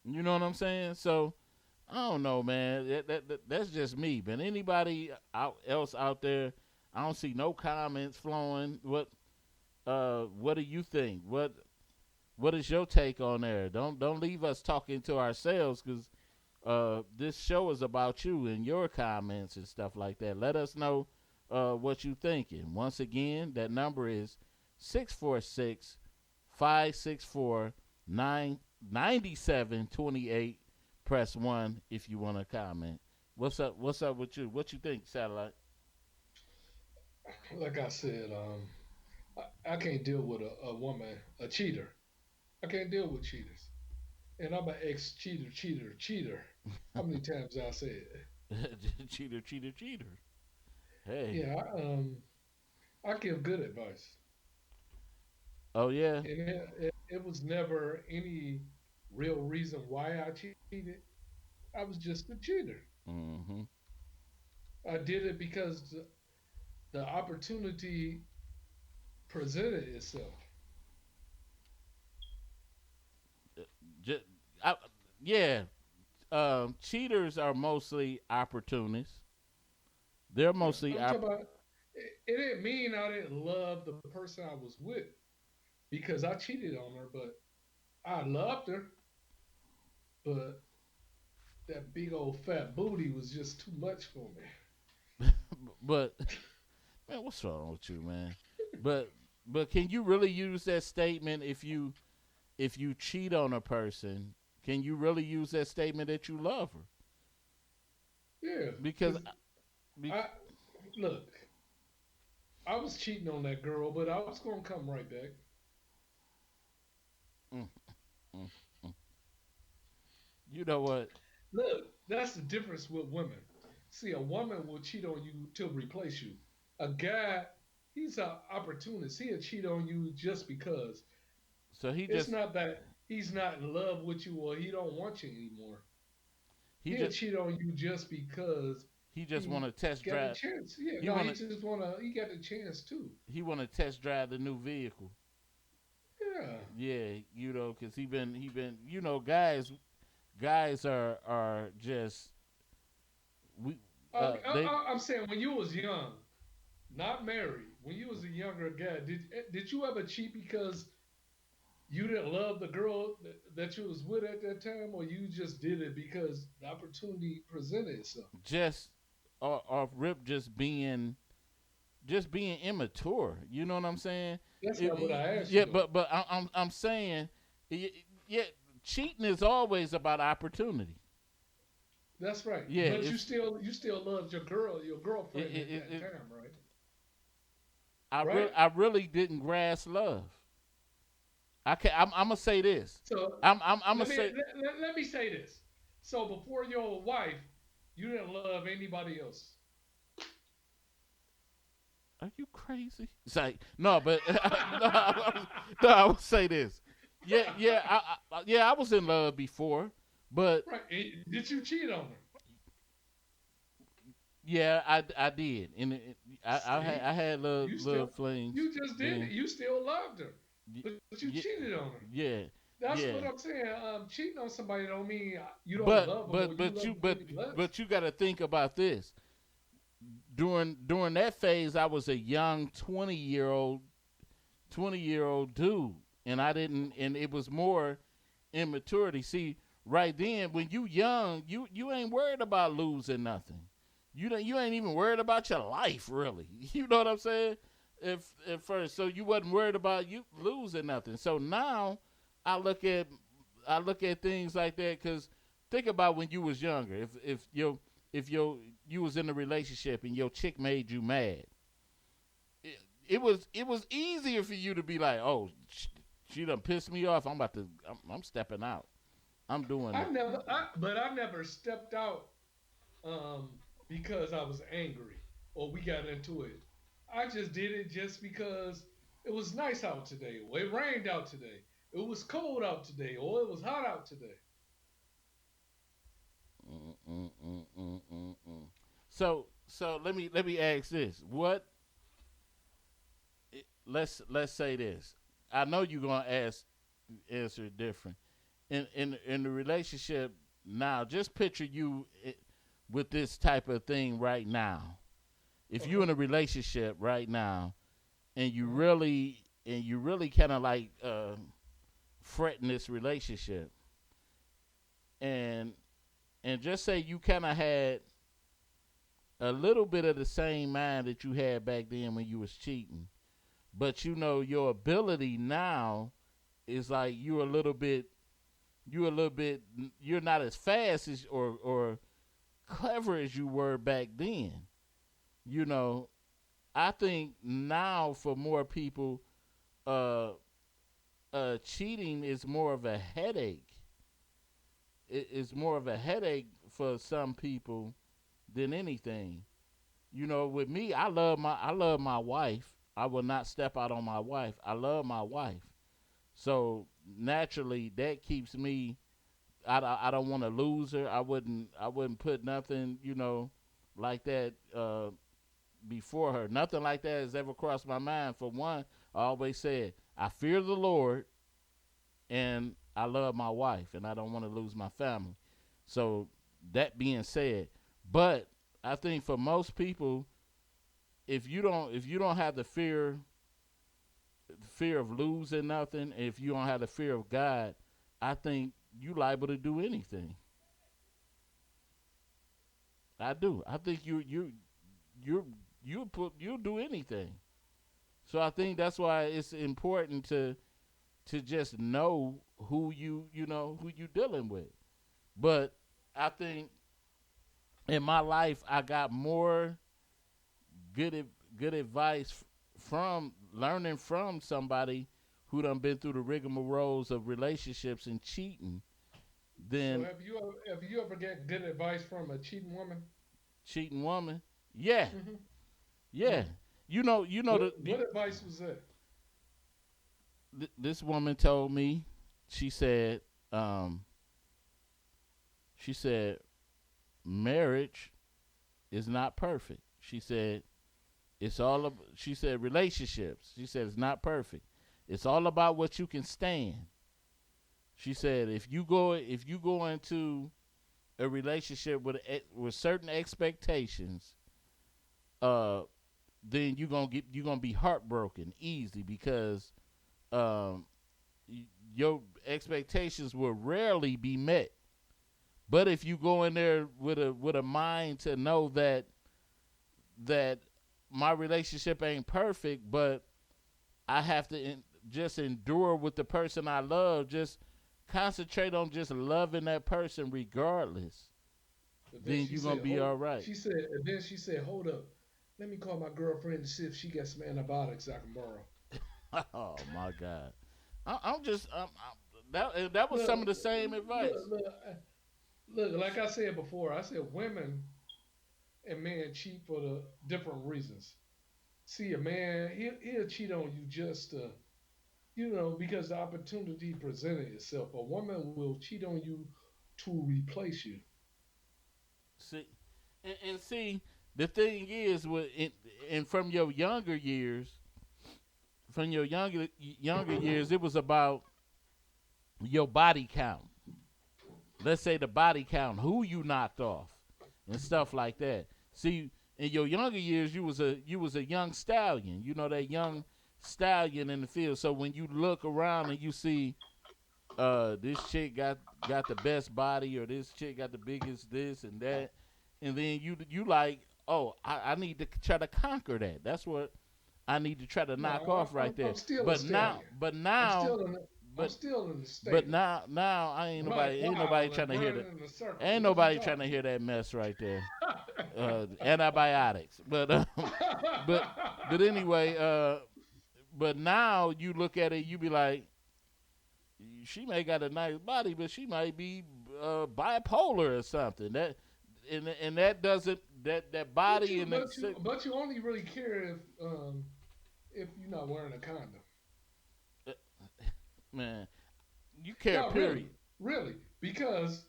You know what I'm saying? So I don't know, man. That's just me. But anybody else out there, I don't see no comments flowing. What do you think? What is your take on there? Don't leave us talking to ourselves, because this show is about you and your comments and stuff like that. Let us know what you thinking. Once again, that number is 646 564 9728. Press 1 if you want to comment. What's up with you? What you think, Satellite?
Like I said, I can't deal with a woman, a cheater. I can't deal with cheaters. And I'm an ex cheater, cheater, cheater. How many times I said?
Cheater, cheater, cheater. Hey.
Yeah, I give good advice,
Oh, yeah?
and it was never any real reason why I cheated. I was just a cheater.
Mm-hmm.
I did it because the opportunity presented itself.
Just, I, yeah, cheaters are mostly opportunists. They're
Yeah,
mostly
I'm talking about. It didn't mean I didn't love the person I was with because I cheated on her, but I loved her. But that big old fat booty was just too much for me.
but man, what's wrong with you, man? But but can you really use that statement if you cheat on a person? Can you really use that statement that you love her?
Yeah,
Because
because I look, I was cheating on that girl, but I was gonna come right back.
mm, mm, mm. You know what?
Look, that's the difference with women. See, a woman will cheat on you to replace you. A guy, he's an opportunist. He'll cheat on you just because.
So he
It's
just
not that he's not in love with you or he don't want you anymore.
he
He'll
just
cheat on you just because
he just want
he
to test
got the
drive.
chance. Yeah,
He
no,
want
he
to
just wanna he got the chance too.
he want to test drive the new vehicle.
Yeah.
Yeah, because he been guys are just we they
I'm saying when you was young, not married, when you was a younger guy, did you ever cheat because you didn't love the girl that you was with at that time, or you just did it because the opportunity presented itself?
just off rip just being just being immature. You know what I'm saying?
That's not what I asked
Yeah,
you, though.
but I'm saying, yeah, cheating is always about opportunity.
That's right.
Yeah,
But you still loved your
it,
girlfriend
it,
at
it,
that
it,
time, right? Right?
I really didn't grasp love. I'm gonna say this.
So
I'm gonna
let me
say,
let me say this. So before your wife, you didn't love anybody else.
are you crazy? It's like no, but no, I would say this. Yeah, I was in love before, but
Right? Did you cheat on her?
yeah, I did, and
See,
I had
you
little
still
flings.
you just did it.
Then
You still loved her,
y-
but you
yeah,
cheated on her.
yeah,
That's
yeah.
what I'm saying. Cheating on somebody don't mean you don't love them or you love them any less.
but you got to think about this. During that phase, I was a young 20-year old dude, and I didn't, and it was more immaturity. See, right then when you young, you ain't worried about losing nothing. You ain't even worried about your life really. You know what I'm saying? If at first, so you wasn't worried about you losing nothing. So now I look at things like that because think about when you was younger. If you was in a relationship and your chick made you mad, it was easier for you to be like, oh, she done pissed me off. I'm stepping out. I'm doing it.
But I never stepped out um, because I was angry or we got into it. I just did it just because it was nice out today, or it rained out today, it was cold out today, or it was hot out today.
Mm, mm, mm, mm, mm, mm. So let me ask this. Let's say this. I know you're gonna answer it different. In the relationship now, just picture you with this type of thing right now. If you're
Okay.
in a relationship right now and
Uh-huh.
you really kind of like fretting this relationship and just say you kind of had a little bit of the same mind that you had back then when you was cheating, but you know your ability now is like you're a little bit you're not as fast as or clever as you were back then. You know, I think now for more people, uh, cheating is more of a headache. It's more of a headache for some people than anything. You know, with me, I love my wife. I will not step out on my wife. I love my wife. So naturally, that keeps me. I don't want to lose her. I wouldn't put nothing like that before her. Nothing like that has ever crossed my mind. For one, I always said I fear the Lord and I love my wife and I don't want to lose my family. So that being said, but I think for most people, if you don't have the fear of losing nothing, if you don't have the fear of God, I think you liable to do anything. I do. I think you you'll do anything. So I think that's why it's important to just know who you dealing with. But I think in my life I got more good advice from learning from somebody who done been through the rigmaroles of relationships and cheating
So
than
have you ever get good advice from a cheating woman?
cheating woman. Yeah,
Hmm.
yeah.
Hmm.
You know
What advice was that?
this woman told me. She said, um, she said marriage is not perfect. She said she said relationships. She said it's not perfect. It's all about what you can stand. She said if you go into a relationship with certain expectations, uh, then you're gonna be heartbroken easily because um, your expectations will rarely be met. But if you go in there with a mind to know that my relationship ain't perfect, but I have to just endure with the person I love. Just concentrate on just loving that person regardless.
But then
Then
she
you're gonna
said,
be
hold.
all right.
She said, and then she said, hold up. Let me call my girlfriend to see if she got some antibiotics I can borrow.
Oh my God. I'm just that was some of
Look,
the same
look,
advice.
look. Like I said before, I said women and men cheat for the different reasons. See, a man, he'll cheat on you just because the opportunity presented itself. A woman will cheat on you to replace you.
See, and see, the thing is, and from your younger years, it was about your body count. Let's say the body count, who you knocked off, and stuff like that. See, in your younger years, you was a young stallion. You know that young stallion in the field. So when you look around and you see, this chick got the best body, or this chick got the biggest this and that, and then you like, oh, I need to try to conquer that. That's what I need to try to
No,
knock off right there.
I'm still a
But now,
stallion.
but
I'm
now,
still in the, I'm
but
still in the
but
stable.
now I ain't
I'm like
nobody
wild
trying
and
to hear that.
running in a circle.
Ain't
What you
nobody trying to
talking
hear that mess right there.
about?
Antibiotics, but but but anyway, but now you look at it, you be like, she may got a nice body, but she might be bipolar or something. And that doesn't that
but
body
you
and that
but you but you only really care if you're not wearing a condom.
uh, man, you care.
No, really,
Period.
really, because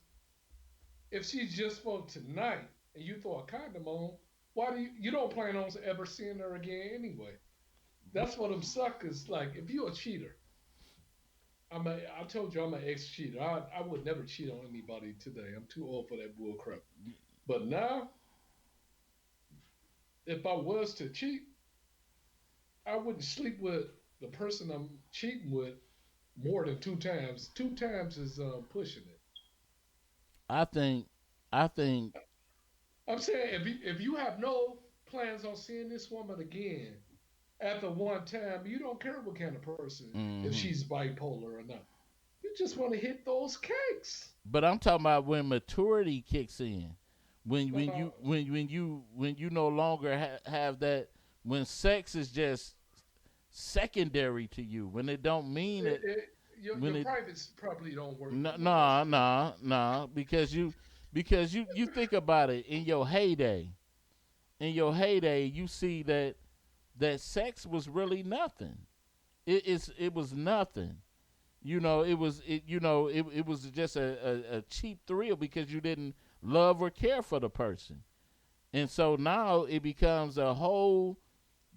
if she's just for tonight and you throw a condom on, why you don't plan on ever seeing her again anyway? That's what them suckers like. If you're a cheater, I told you I'm an ex cheater. I would never cheat on anybody today. I'm too old for that bull crap. But now, if I was to cheat, I wouldn't sleep with the person I'm cheating with more than 2 times. 2 times is pushing it.
I think I think
I'm saying if you have no plans on seeing this woman again after one time, you don't care what kind of person, if
hmm
she's bipolar or not. You just want to hit those cakes.
but I'm talking about when maturity kicks in. When
Uh,
you when you no longer have that, when sex is just secondary to you, when it don't mean
it,
it,
it, your
when it
privates probably don't work
no
no more. That's
no
true.
no no, because you think about it, in your heyday you see that sex was really nothing. It was nothing. It was just a cheap thrill because you didn't love or care for the person. And so now it becomes a whole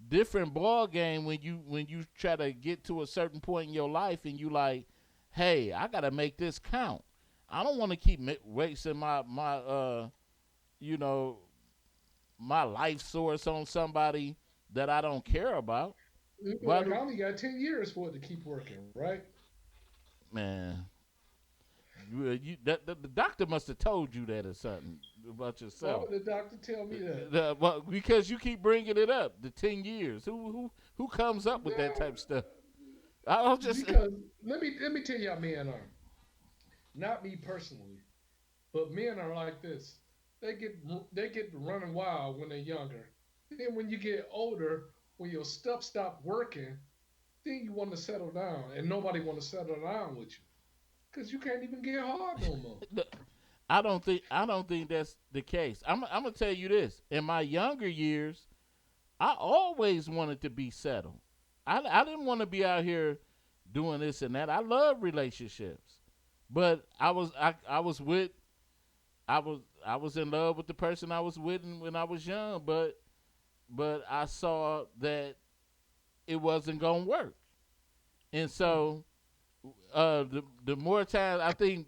different ball game when you try to get to a certain point in your life and you like, hey, I gotta make this count. I don't want to keep wasting you know my life source on somebody that I don't care about.
It'd be
Why
like I
do
only got 10 years for it to keep working, right?
man? The doctor must have told you that or something about
Why
yourself.
would the doctor tell me that?
Well, because you keep bringing it up, the 10 years. Who comes up with that type of stuff? I'll just
Because let me tell you how men are. Not me personally, but men are like this. They get they get running wild when they're younger. Then when you get older, when your stuff stop working, then you want to settle down, and nobody want to settle down with you because you can't even get hard no more.
I don't think that's the case. I'm gonna tell you this. In my younger years, I always wanted to be settled. I didn't want to be out here doing this and that. I love relationships, but I was in love with the person I was with when I was young, but I saw that it wasn't gonna work, and so the more times I think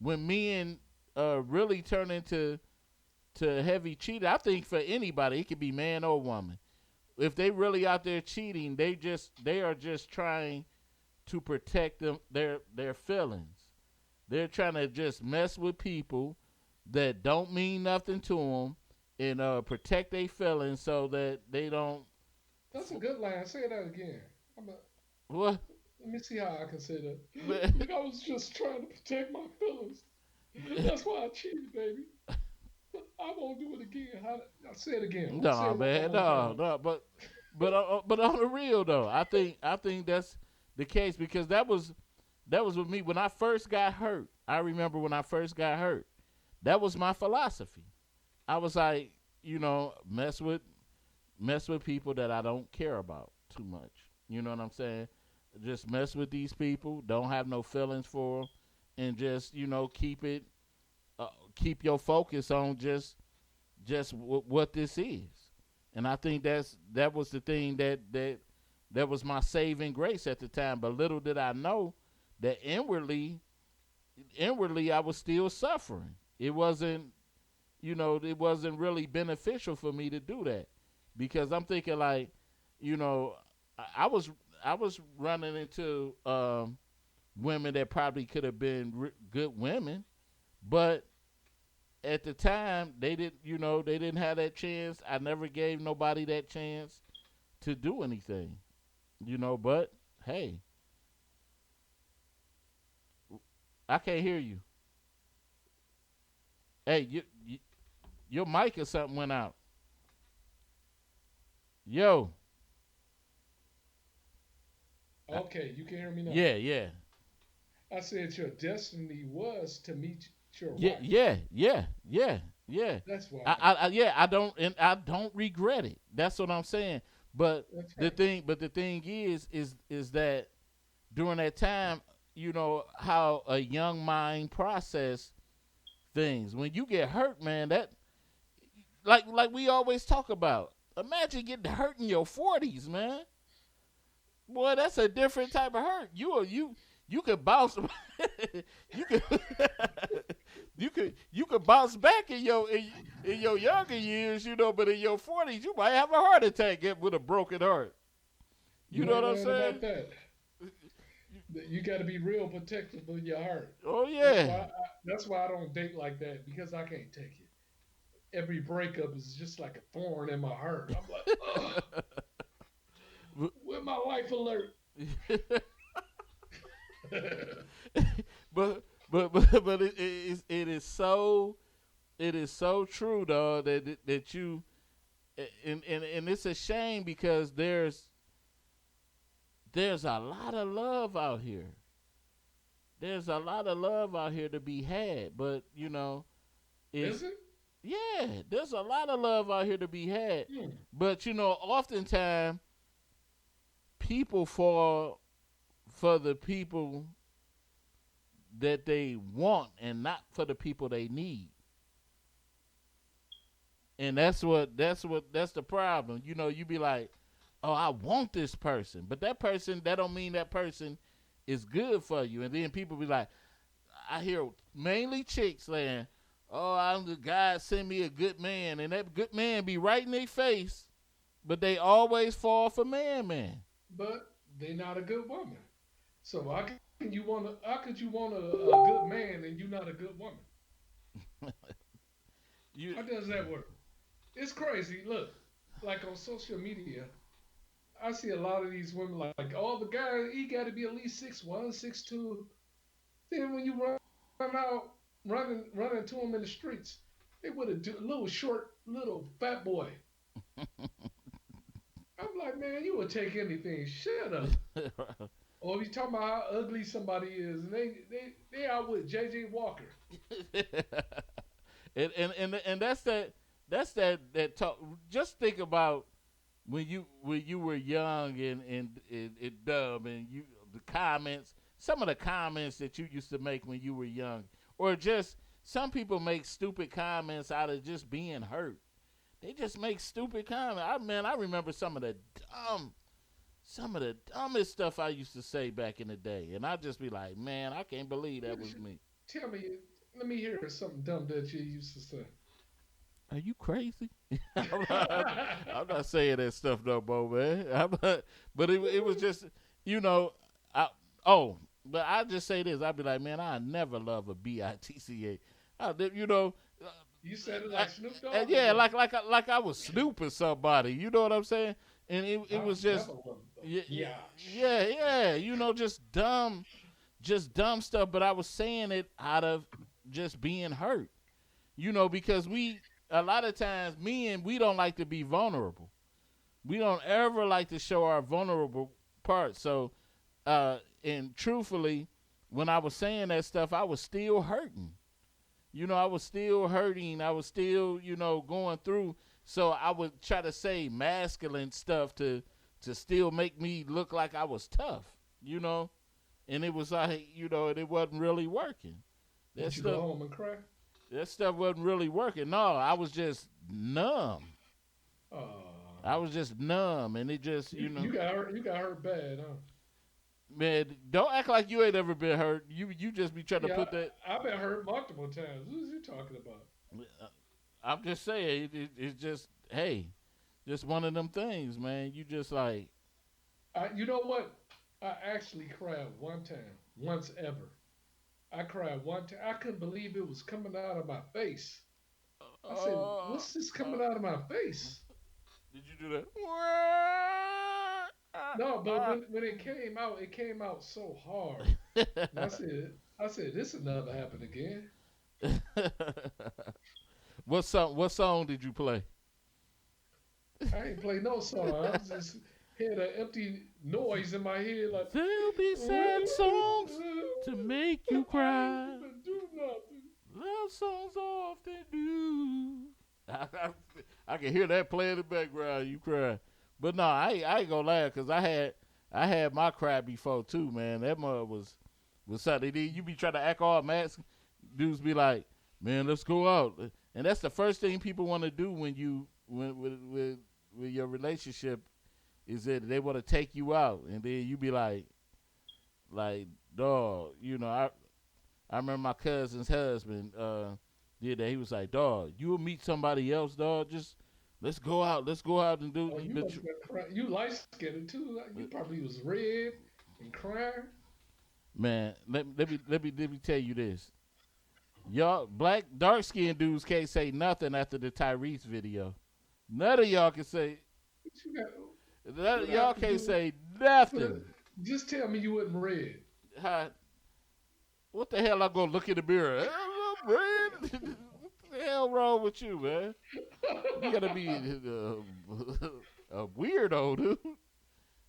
when men really turn into heavy cheater, I think for anybody, it could be man or woman. If they really out there cheating, they are just trying to protect their feelings. They're trying to just mess with people that don't mean nothing to them, and protect their feelings so that they don't.
That's a good line. Say that again. I'm a,
What?
Let me see how I can say that.
Man,
Look, I was just trying to protect my feelings. That's why I cheated, baby. I won't do it again. I'll say it again. I'll say
no,
it one
man,
more
no,
time.
no. But on the real though, I think that's the case because that was with me when I first got hurt. I remember when I first got hurt. That was my philosophy. I was like, mess with people that I don't care about too much. You know what I'm saying? Just mess with these people. Don't have no feelings for them, and just keep your focus on just what this is. And I think that was the thing that was my saving grace at the time. But little did I know that inwardly I was still suffering. It wasn't really beneficial for me to do that because I'm thinking like, I was running into women that probably could have been good women, but at the time they didn't have that chance. I never gave nobody that chance to do anything, but hey, I can't hear you. Hey, your mic or something went out. Yo.
Okay, you can hear me now.
Yeah, yeah.
I said your destiny was to meet your
Yeah,
wife.
yeah, yeah, yeah, yeah.
That's why.
I don't regret it. That's what I'm saying. But
That's
the
right.
thing is that during that time, how a young mind process things. When you get hurt, man, that like we always talk about. Imagine getting hurt in your 40s, man. Boy, that's a different type of hurt. You could bounce you could you could bounce back in your younger years, but in your 40s you might have a heart attack with a broken heart. You
You
know
ain't
what I'm
lying
saying?
about that. You got to be real protective of your heart.
Oh
That's
yeah.
why. That's why I don't date like that because I can't take it. Every breakup is just like a thorn in my heart. I'm like, ugh, with my life alert.
but it is so true though that you and it's a shame because there's a lot of love out here. There's a lot of love out here to be had, but
Is
it's
it?
yeah, there's a lot of love out here to be had.
Hmm.
But oftentimes people fall for the people that they want and not for the people they need. And that's the problem. You be like, "Oh, I want this person." But that don't mean that person is good for you. And then people be like, I hear mainly chicks saying, "Oh, I'm the God send me a good man." And that good man be right in their face, but they always fall for man.
But they not a good woman. So how could you want a good man and you not a good woman?
You
How does that work? It's crazy. Look, like on social media, I see a lot of these women like, oh, the guy he got to be at least 6'1", 6'2". Then when you run out, running to him in the streets, they with a little short, little fat boy. I'm like, man, you would take anything. Shut up. Or if you talking about how ugly somebody is, and they out with J.J. Walker.
and that's that talk. Just think about when you were young and dumb and some of the comments that you used to make when you were young, or just some people make stupid comments out of just being hurt. They just make stupid comments. I remember some of the dumbest stuff I used to say back in the day, and I just be like, man, I can't believe that
What
was
is
me.
Tell me, let me hear something dumb that you used to say.
Are you crazy? I'm not saying that stuff no more, man. But it was just, you know, I, but I just say this. I'd be like, man, I never love a bitca. You know,
You said it like Snoop
And
Dogg or
yeah,
what?
like I was snooping somebody. You know what I'm saying? And it
I
was just
never was a
yeah,
biatch.
yeah. You know, just dumb stuff. But I was saying it out of just being hurt. You know, because we a lot of times men we don't like to be vulnerable. We don't ever like to show our vulnerable parts. So, and truthfully, when I was saying that stuff, I was still hurting. You know, I was still hurting. I was still, going through. So I would try to say masculine stuff to still make me look like I was tough. You know, and it was like, and it wasn't really working. That
Did you go
stuff,
home and cry?
that stuff wasn't really working. No, I was just numb. I was just numb, and it just,
You got hurt. You got hurt bad, huh?
man, don't act like you ain't ever been hurt. You just be trying to
Yeah,
put that.
I've been hurt multiple times. What is you talking about?
I'm just saying, it's just, hey, just one of them things, man. You just like,
You know what? I actually cried one time, once ever. I cried one time. I couldn't believe it was coming out of my face. I said,
uh,
"What's this
uh,
coming out of my face?"
did you do
No, but when it came out so hard. And
that?
I said, this will never happen again.
What song did you play?
I ain't play no song. I was just had an empty noise in my head like
There'll be sad songs to make you
I
cry.
ain't even do nothing.
Love songs often do. I can hear that play in the background. You cry, but no, I ain't gonna laugh because I had my cry before too, man. That mother was something. Then you be trying to act all mad. Dudes be like, man, let's go out, and that's the first thing people want to do when with your relationship is that they want to take you out, and then you be like, dog, I remember my cousin's husband did that. He was like, dog, you will meet somebody else, dog. Just let's go out and do.
Oh, you must have been crying. You light skinned too. You probably was red and crying.
Man, let me tell you this. Y'all black dark skinned dudes can't say nothing after the Tyrese video. None of y'all can say.
What you got?
None of
What I
y'all
have to
can't
do?
say
For
nothing.
the, just tell me you wasn't red.
How, what the hell? I go look in the mirror. I'm red. What the hell wrong with you, man? You gotta be a weirdo, dude.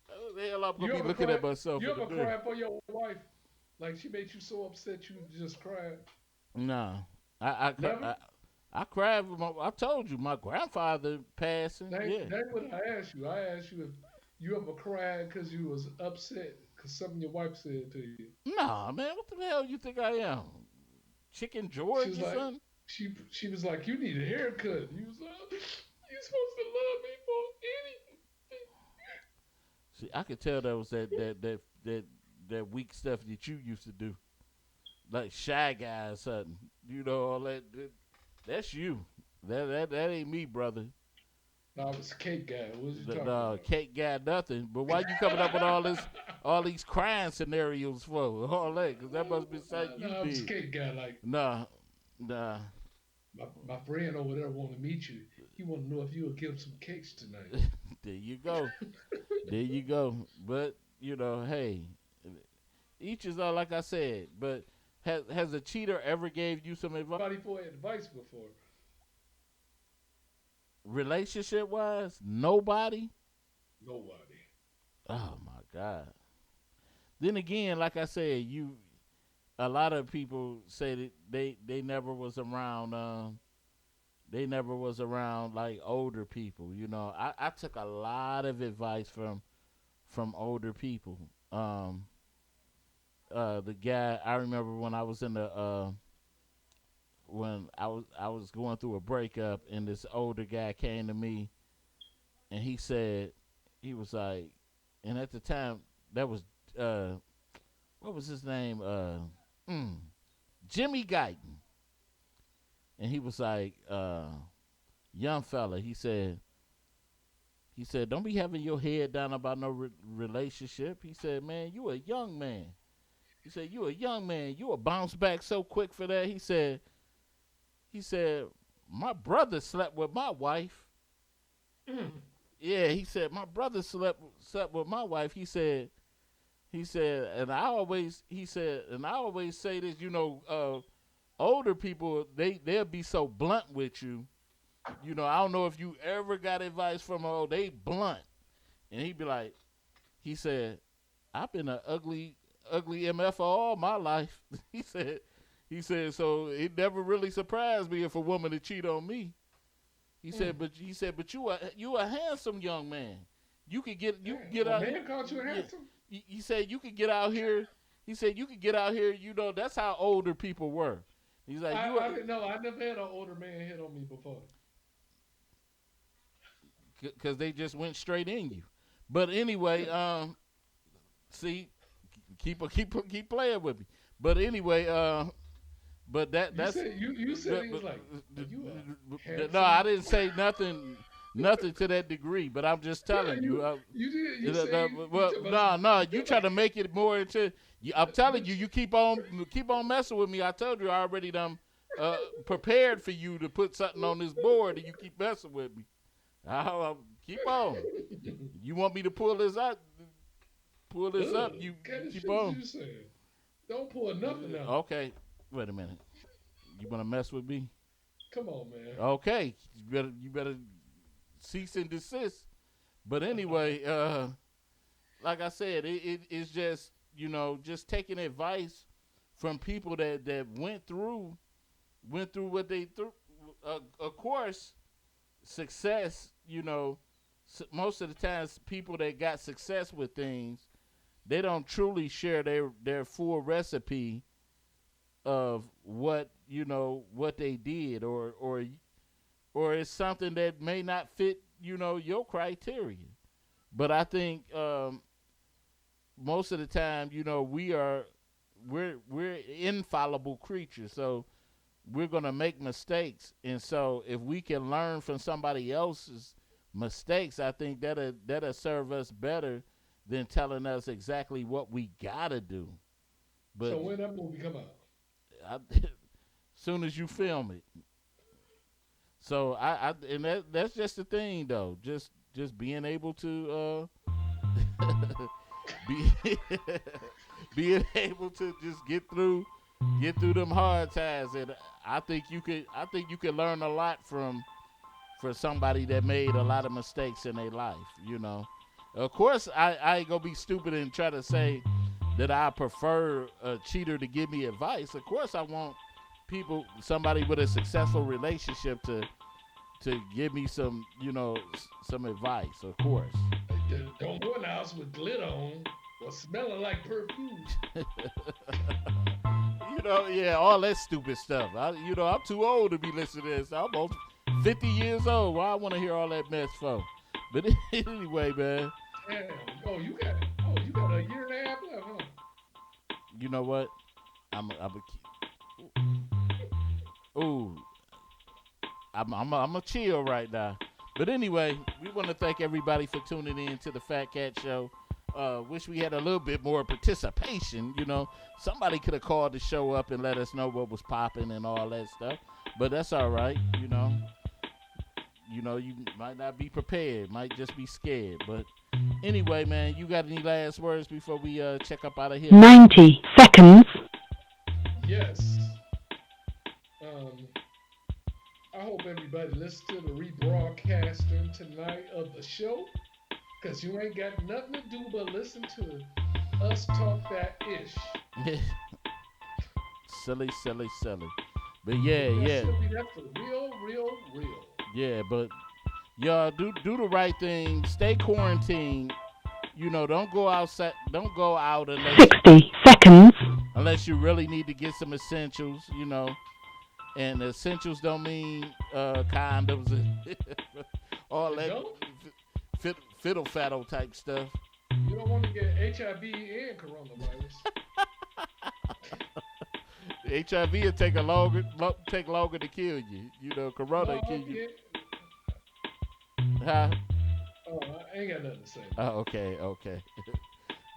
How the hell I'm
You
gonna be
ever
looking
cry?
at myself
You
in the
ever
mirror?
cry for your wife? Like she made you so upset you just cried.
No, I,
Never.
I, I cried. I told you my grandfather passing. Yeah.
That what I asked you. I asked you if you ever cried because you was upset because something your wife said to you.
Nah, man. What the hell you think I am? Chicken
She
George
was
or
like,
something?
she was like, you need a haircut. You was like, you supposed to love me for anything.
See, I could tell that was that weak stuff that you used to do, like Shy Guy or something. All that's you. That ain't me, brother.
No, I was a cake guy. What was you talking
The
about?
cake got nothing. But why you coming up with all these crying scenarios for all that? Because that must be something
No,
you
I was a
did.
cake guy. Like
Nah.
my friend over there want to meet you. He want to know if you would give him some cakes tonight.
There you go. There you go. But hey, each is all like I said. But has a cheater ever gave you some advice,
Nobody for advice before.
relationship wise? Nobody.
Nobody.
Oh my God. Then again, like I said, a lot of people say that they never was around. They never was around like older people. I took a lot of advice from older people. The guy I remember when I was in the when I was going through a breakup, and this older guy came to me, and he was like, and at the time that was what was his name, mm, Jimmy Guyton, and he was like, young fella, he said, don't be having your head down about no relationship. He said, man, you a young man. He said, you a young man. You will bounce back so quick for that. He said, my brother slept with my wife.
Mm.
Yeah, he said my brother slept with my wife. He said, and I always say this. Older people they'll be so blunt with you. I don't know if you ever got advice from they blunt, and he'd be like, he said, I've been an ugly MF all my life. he said so it never really surprised me if a woman to cheat on me. He said, but you a handsome young man. You could get out.
Man called you handsome.
He said you could get out here. He said you could get out here. That's how older people were. He's like,
I didn't know. I never had an older man hit on me before.
Because they just went straight in you. But anyway, see, keep playing with me. But anyway, but that's
you said he was like,
no, I didn't say nothing to that degree. But I'm just telling you.
You did.
No, you try to make it more into. I'm telling you, you keep on messing with me. I told you I already done prepared for you to put something on this board, and you keep messing with me. I'll keep on. You want me to pull this out? Pull this up. You keep on.
Don't pull nothing out.
Okay. Wait a minute. You want to mess with me?
Come on, man.
Okay. You better cease and desist. But anyway, like I said, it's just just taking advice from people that went through what they through. Of course, success. Most of the times, people that got success with things, they don't truly share their full recipe of what they did, or it's something that may not fit your criteria. But I think most of the time, we're infallible creatures, so we're gonna make mistakes, and so if we can learn from somebody else's mistakes, I think that'll serve us better than telling us exactly what we gotta do. But
so when that movie come out?
Soon as you film it. So and that's just the thing though. Just being able to being able to just get through them hard times, and I think you could learn a lot from somebody that made a lot of mistakes in their life. Of course, I ain't gonna be stupid and try to say that I prefer a cheater to give me advice. Of course, I want somebody with a successful relationship to give me some advice. Of course.
Don't go in the house with glitter on or smelling like perfume.
Yeah, all that stupid stuff. I'm too old to be listening to this. I'm almost 50 years old. Why I want to hear all that mess for? But anyway, man.
Damn. You got a year and a half left, huh?
You know what? I'm a chill right now. But anyway, we want to thank everybody for tuning in to the Fat Cat Show. Wish we had a little bit more participation. Somebody could have called the show up and let us know what was popping and all that stuff. But that's all right. You might not be prepared, might just be scared. But anyway, man, you got any last words before we check up out of here?
90 seconds.
Yes. I hope everybody listens to the rebroadcasting tonight of the show, because you ain't got nothing to do but listen to us talk that ish.
Silly. But
That's the real.
Yeah, but y'all do the right thing. Stay quarantined. Don't go outside. Don't go out unless
60 seconds.
Unless you really need to get some essentials. And essentials don't mean condoms and all that fiddle faddle type stuff.
You don't want to get HIV and coronavirus.
HIV will take longer to kill you. Corona kill you. Huh?
Oh, I ain't got nothing to say.
Oh, okay.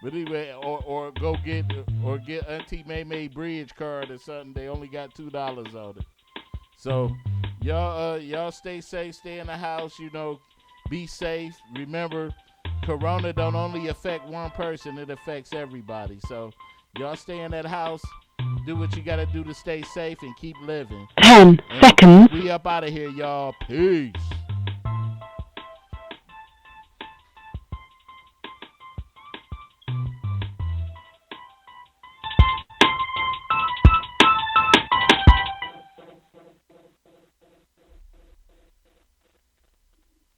But anyway, or get Auntie May May bridge card or something. They only got $2 on it. So Y'all stay safe, stay in the house, be safe. Remember, Corona don't only affect one person, it affects everybody. So y'all stay in that house, do what you gotta do to stay safe and keep living.
10 seconds.
We up out of here, y'all. Peace.